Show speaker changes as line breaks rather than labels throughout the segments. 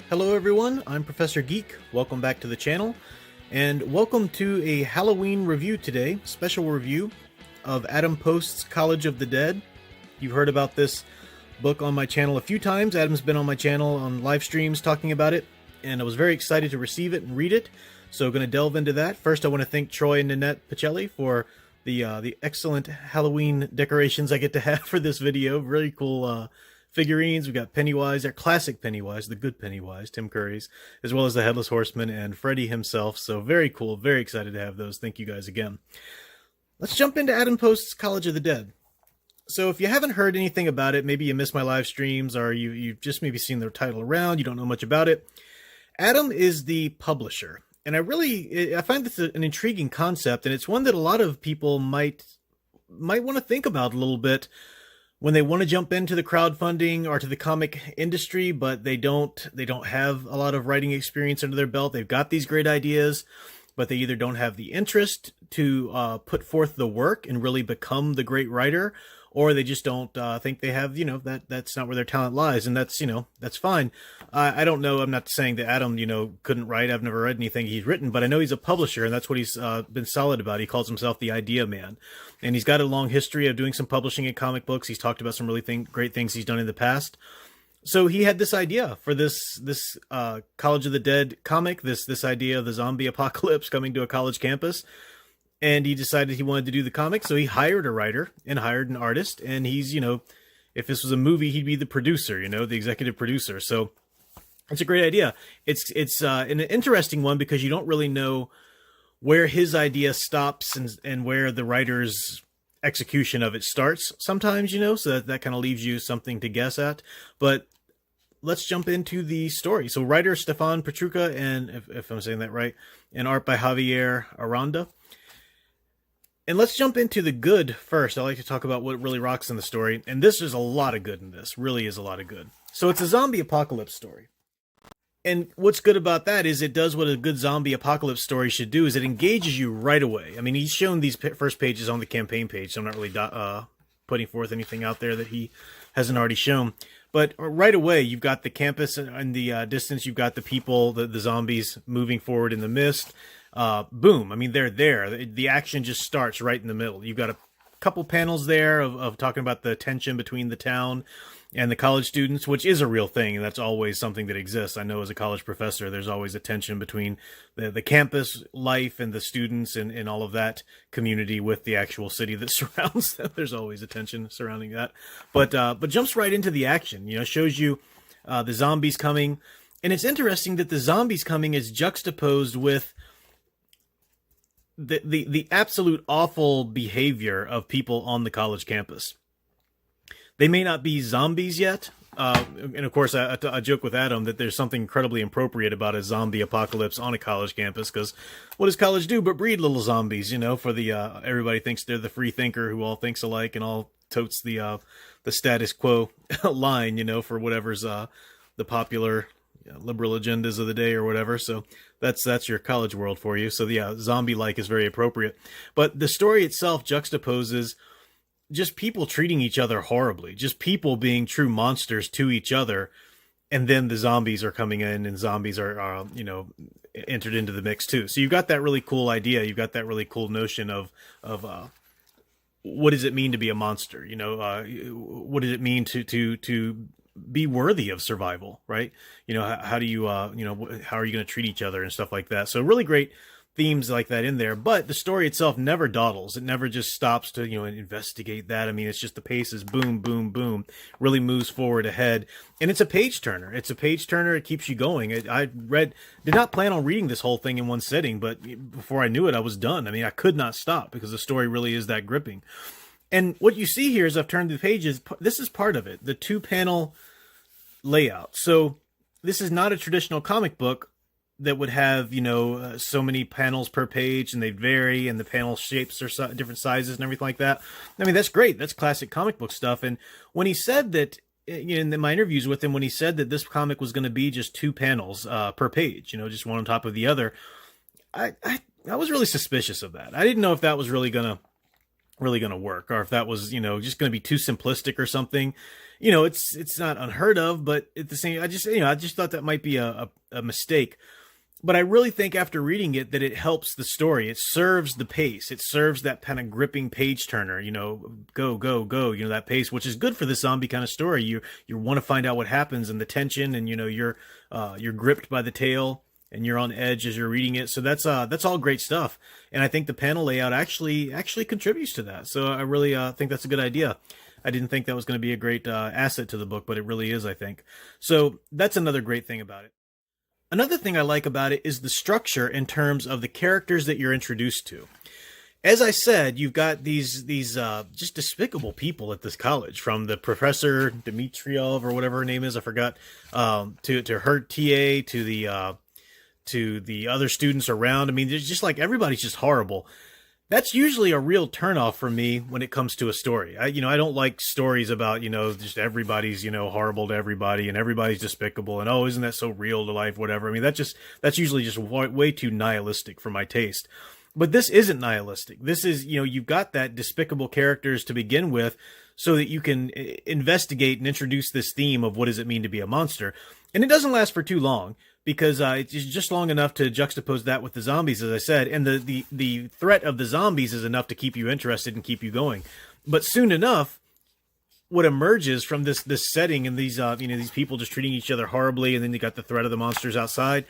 Hello everyone, I'm Professor Geek. Welcome back to the channel, and welcome to a Halloween review today, special review of Adam Post's College of the Dead. You've heard about this book on my channel a few times. Adam's been on my channel on live streams talking about it, and I was very excited to receive it and read it, so going to delve into that. First, I want to thank Troy and Nanette Pacelli for the excellent Halloween decorations I get to have for this video. Really cool figurines. We got Pennywise, our classic Pennywise, the good Pennywise, Tim Curry's, as well as the Headless Horseman and Freddy himself. So very cool, very excited to have those. Thank you guys again. Let's jump into Adam Post's College of the Dead. So if you haven't heard anything about it, maybe you missed my live streams, or you've just maybe seen the title around, you don't know much about it. Adam is the publisher, and I find this an intriguing concept, and it's one that a lot of people might want to think about a little bit when they want to jump into the crowdfunding or to the comic industry, but they don't have a lot of writing experience under their belt. They've got these great ideas, but they either don't have the interest to put forth the work and really become the great writer, or they just don't think they have, that's not where their talent lies, and that's fine. I don't know. I'm not saying that Adam, couldn't write. I've never read anything he's written, but I know he's a publisher, and that's what he's been solid about. He calls himself the idea man, and he's got a long history of doing some publishing in comic books. He's talked about some really great things he's done in the past. So he had this idea for this College of the Dead comic, this idea of the zombie apocalypse coming to a college campus. And he decided he wanted to do the comic, so he hired a writer and hired an artist. And he's, if this was a movie, he'd be the producer, the executive producer. So it's a great idea. It's an interesting one because you don't really know where his idea stops and where the writer's execution of it starts sometimes, so that kind of leaves you something to guess at. But let's jump into the story. So writer Stefan Petrucca, and if I'm saying that right, and art by Javier Aranda. And let's jump into the good first. I like to talk about what really rocks in the story. And this is a lot of good in this. Really is a lot of good. So it's a zombie apocalypse story. And what's good about that is it does what a good zombie apocalypse story should do, is it engages you right away. I mean, he's shown these first pages on the campaign page, so I'm not really putting forth anything out there that he hasn't already shown. But right away, you've got the campus in the distance. You've got the people, the zombies moving forward in the mist. Boom. I mean, they're there. The action just starts right in the middle. You've got a couple panels there of talking about the tension between the town and the college students, which is a real thing, and that's always something that exists. I know as a college professor, there's always a tension between the campus life and the students and all of that community with the actual city that surrounds them. There's always a tension surrounding that. But jumps right into the action, shows you the zombies coming. And it's interesting that the zombies coming is juxtaposed with the absolute awful behavior of people on the college campus. They may not be zombies yet. And of course, I joke with Adam that there's something incredibly inappropriate about a zombie apocalypse on a college campus, because what does college do but breed little zombies, for the, everybody thinks they're the free thinker who all thinks alike and all totes the status quo line, for whatever's, the popular liberal agendas of the day or whatever. So that's your college world for you. So yeah, zombie-like is very appropriate. But the story itself juxtaposes just people treating each other horribly, just people being true monsters to each other. And then the zombies are coming in, and zombies are entered into the mix too. So you've got that really cool idea. You've got that really cool notion of what does it mean to be a monster? What does it mean to be worthy of survival, right? How do you, how are you going to treat each other and stuff like that? So really great themes like that in there, but the story itself never dawdles. It never just stops to, investigate that. I mean, it's just the pace is boom, boom, boom, really moves forward ahead. And it's a page turner. It keeps you going. Did not plan on reading this whole thing in one sitting, but before I knew it, I was done. I mean, I could not stop because the story really is that gripping. And what you see here as I've turned the pages, this is part of it, the 2-panel layout. So this is not a traditional comic book that would have, so many panels per page, and they vary, and the panel shapes are different sizes and everything like that. I mean, that's great. That's classic comic book stuff. And when he said that, in my interviews with him, when he said that this comic was going to be just 2 panels per page, just one on top of the other, I was really suspicious of that. I didn't know if that was really going to really going to work, or if that was, just going to be too simplistic or something. It's not unheard of, but at the same, I just thought that might be a mistake. But I really think after reading it that it helps the story. It serves the pace. It serves that kind of gripping page turner, go, go, go, that pace, which is good for the zombie kind of story. You want to find out what happens, and the tension, and you're gripped by the tale, and you're on edge as you're reading it. So that's all great stuff. And I think the panel layout actually contributes to that. So I really think that's a good idea. I didn't think that was going to be a great asset to the book, but it really is, I think. So that's another great thing about it. Another thing I like about it is the structure in terms of the characters that you're introduced to. As I said, you've got these just despicable people at this college, from the Professor Dmitriov or whatever her name is, I forgot, to her TA, to the other students around. I mean, there's just like, everybody's just horrible. That's usually a real turnoff for me when it comes to a story. I don't like stories about, just everybody's, horrible to everybody, and everybody's despicable, and, oh, isn't that so real to life, whatever. I mean, that's usually just way too nihilistic for my taste. But this isn't nihilistic. This is, you've got that despicable characters to begin with, so that you can investigate and introduce this theme of what does it mean to be a monster. And it doesn't last for too long, because it's just long enough to juxtapose that with the zombies, as I said. And the threat of the zombies is enough to keep you interested and keep you going. But soon enough, what emerges from this setting, and these these people just treating each other horribly, and then you got the threat of the monsters outside,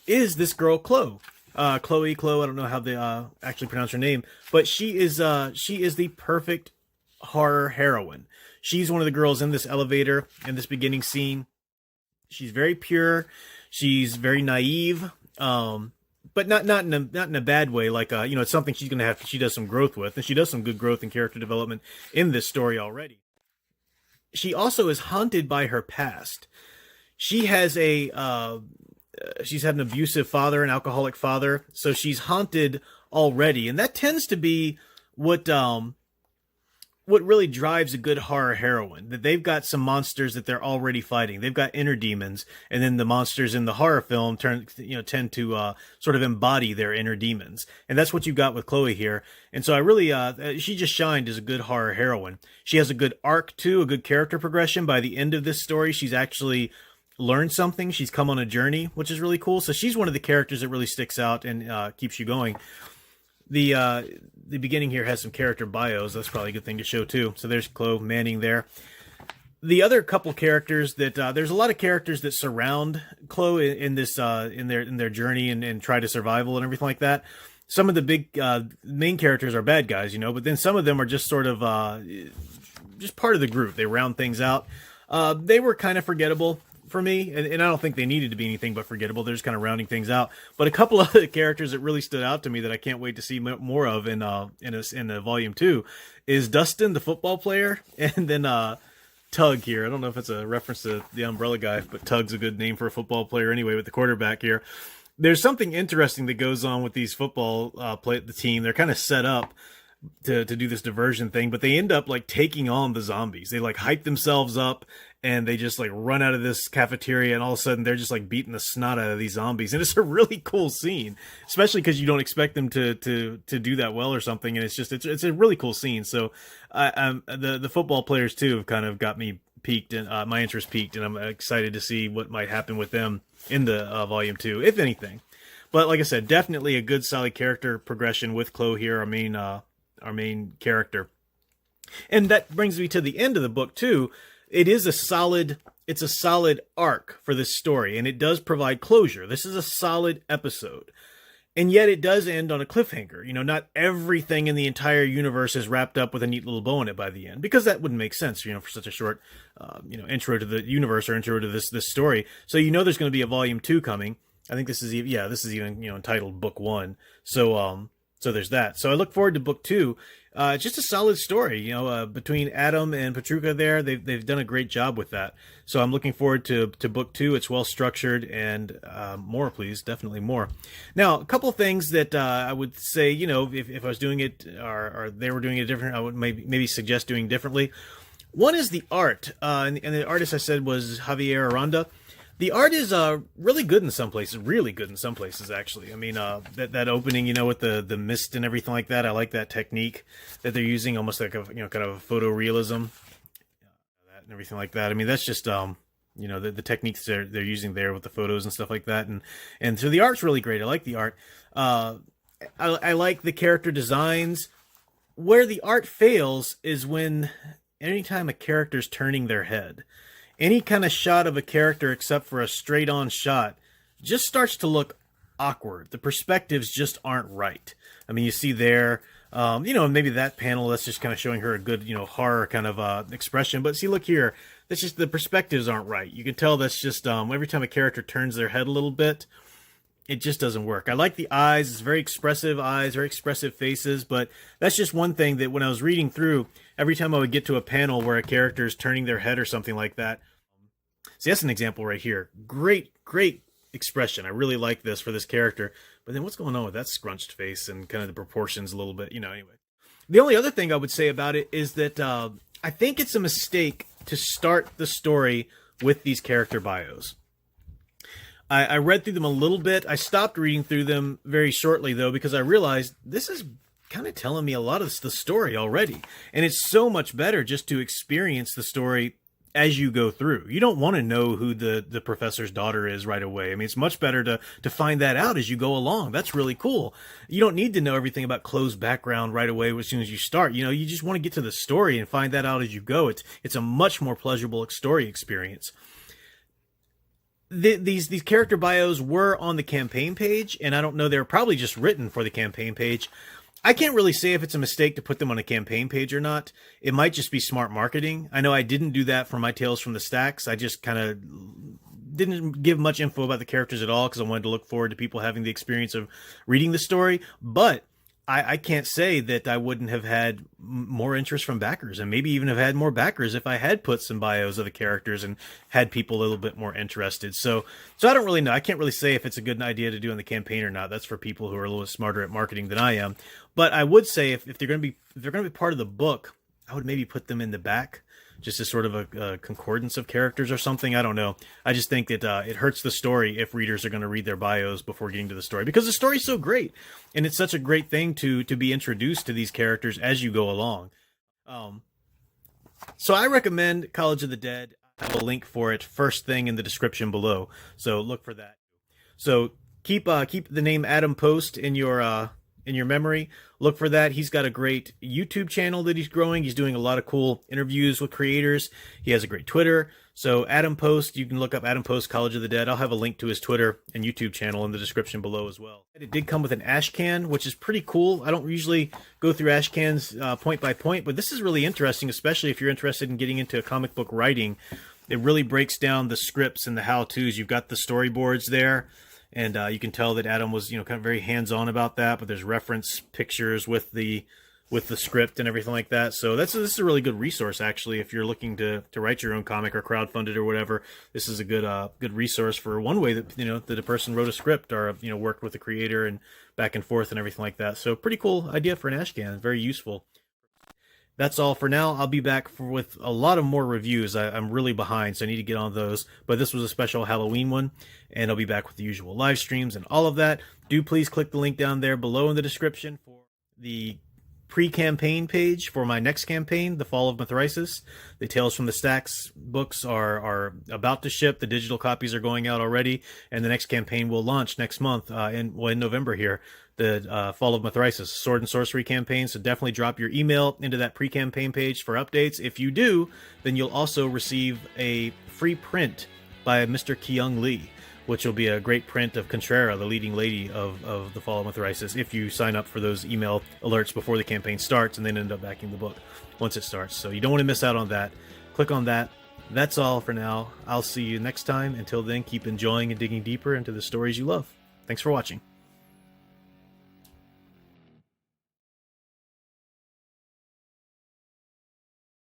is this girl Chloe. Chloe, I don't know how they actually pronounce her name, but she is the perfect horror heroine. She's one of the girls in this elevator in this beginning scene. She's very pure. She's very naive, but not in a bad way. Like, it's something she's gonna she does some growth with, and she does some good growth and character development in this story already. She also is haunted by her past. She has she's had an abusive father, an alcoholic father, so she's haunted already, and that tends to be what really drives a good horror heroine, that they've got some monsters that they're already fighting. They've got inner demons, and then the monsters in the horror film tend to sort of embody their inner demons. And that's what you got with Chloe here. And so I really, she just shined as a good horror heroine. She has a good arc too, a good character progression. By the end of this story, she's actually learned something. She's come on a journey, which is really cool. So she's one of the characters that really sticks out and keeps you going. The beginning here has some character bios. That's probably a good thing to show too. So there's Chloe Manning there. The other couple characters that there's a lot of characters that surround Chloe in this in their journey and try to survival and everything like that. Some of the big main characters are bad guys, but then some of them are just sort of just part of the group. They round things out. They were kind of forgettable for me, and I don't think they needed to be anything but forgettable. They're just kind of rounding things out. But a couple of the characters that really stood out to me that I can't wait to see more of in volume 2 is Dustin, the football player, and then Tug here. I don't know if it's a reference to the Umbrella guy, but Tug's a good name for a football player anyway, with the quarterback here. There's something interesting that goes on with these football the team. They're kind of set up to do this diversion thing, but they end up like taking on the zombies. They like hype themselves up, and they just like run out of this cafeteria, and all of a sudden they're just like beating the snot out of these zombies. And it's a really cool scene, especially because you don't expect them to do that well or something. And it's a really cool scene. So the football players too have kind of got me piqued, and my interest piqued, and I'm excited to see what might happen with them in the volume 2, if anything. But like I said, definitely a good solid character progression with Chloe here, our main character. And that brings me to the end of the book too. It's a solid arc for this story, and it does provide closure. This is a solid episode. And yet it does end on a cliffhanger. Not everything in the entire universe is wrapped up with a neat little bow in it by the end, because that wouldn't make sense, for such a short, intro to the universe, or intro to this story. So there's going to be a volume 2 coming. I think this is even entitled Book 1. So there's that. So I look forward to Book 2. Just a solid story, between Adam and Petruka there. They've done a great job with that. So I'm looking forward to Book 2. It's well structured, and more, please. Definitely more. Now, a couple things that I would say, if I was doing it or they were doing it different, I would maybe suggest doing differently. One is the art. And the artist I said was Javier Aranda. The art is really good in some places, really good in some places actually. I mean, that opening, you know, with the mist and everything like that. I like that technique that they're using, almost like a, you know, kind of a photorealism, that and everything like that. I mean, that's just you know, the techniques they're using there with the photos and stuff like that, and so the art's really great. I like the art. I like the character designs. Where the art fails is when anytime a character's turning their head. Any kind of shot of a character except for a straight on shot just starts to look awkward. The perspectives just aren't right. I mean, you see there, you know, maybe that panel that's just kind of showing her a good, you know, horror kind of expression. But see, look here, that's just the perspectives aren't right. You can tell that's just every time a character turns their head a little bit, it just doesn't work. I like the eyes. It's very expressive eyes, very expressive faces, but that's just one thing that when I was reading through, every time I would get to a panel where a character is turning their head or something like that. See, that's an example right here. Great, great expression. I really like this for this character. But then what's going on with that scrunched face and kind of the proportions a little bit, you know, anyway. The only other thing I would say about it is that I think it's a mistake to start the story with these character bios. I read through them a little bit. I stopped reading through them very shortly, though, because I realized this is kind of telling me a lot of the story already. And it's so much better just to experience the story as you go through. You don't want to know who the professor's daughter is right away. I mean, it's much better to find that out as you go along. That's really cool. You don't need to know everything about Chloe's background right away as soon as you start. You know, you just want to get to the story and find that out as you go. It's a much more pleasurable story experience. These character bios were on the campaign page, and I don't know, they're probably just written for the campaign page. I can't really say if it's a mistake to put them on a campaign page or not. It might just be smart marketing. I know I didn't do that for my Tales from the Stacks. I just kind of didn't give much info about the characters at all because I wanted to look forward to people having the experience of reading the story. But I can't say that I wouldn't have had more interest from backers, and maybe even have had more backers if I had put some bios of the characters and had people a little bit more interested. So I don't really know. I can't really say if it's a good idea to do on the campaign or not. That's for people who are a little smarter at marketing than I am. But I would say if they're going to be part of the book, I would maybe put them in the back, just as sort of a concordance of characters or something. I don't know. I just think that it hurts the story if readers are going to read their bios before getting to the story, because the story's so great, and it's such a great thing to be introduced to these characters as you go along. So I recommend College of the Dead. I have a link for it first thing in the description below, so look for that. So keep the name Adam Post in your memory. Look for that. He's got a great YouTube channel that he's growing. He's doing a lot of cool interviews with creators. He has a great Twitter. So Adam Post, you can look up Adam Post College of the Dead. I'll have a link to his Twitter and YouTube channel in the description below as well. It did come with an ash can, which is pretty cool. I don't usually go through ash cans point by point, but this is really interesting, especially if you're interested in getting into comic book writing. It really breaks down the scripts and the how-tos. You've got the storyboards there. And you can tell that Adam was, you know, kind of very hands-on about that. But there's reference pictures with the script and everything like that. So this is a really good resource, actually, if you're looking to write your own comic or crowdfund it or whatever. This is a good resource for one way that, you know, that a person wrote a script or, you know, worked with the creator and back and forth and everything like that. So pretty cool idea for an ash can. Very useful. That's all for now. I'll be back with a lot of more reviews. I'm really behind, so I need to get on those. But this was a special Halloween one, and I'll be back with the usual live streams and all of that. Do please click the link down there below in the description for the pre-campaign page for my next campaign, The Fall of Mithrisis. The Tales from the Stacks books are about to ship. The digital copies are going out already, and the next campaign will launch next month in November here. The Fall of Mithrisis Sword and Sorcery campaign. So definitely drop your email into that pre-campaign page for updates. If you do, then you'll also receive a free print by Mr. Kyung Lee, which will be a great print of Contrera, the leading lady of the Fall of Mithrisis, if you sign up for those email alerts before the campaign starts and then end up backing the book once it starts. So you don't want to miss out on that. Click on that. That's all for now. I'll see you next time. Until then, keep enjoying and digging deeper into the stories you love. Thanks for watching.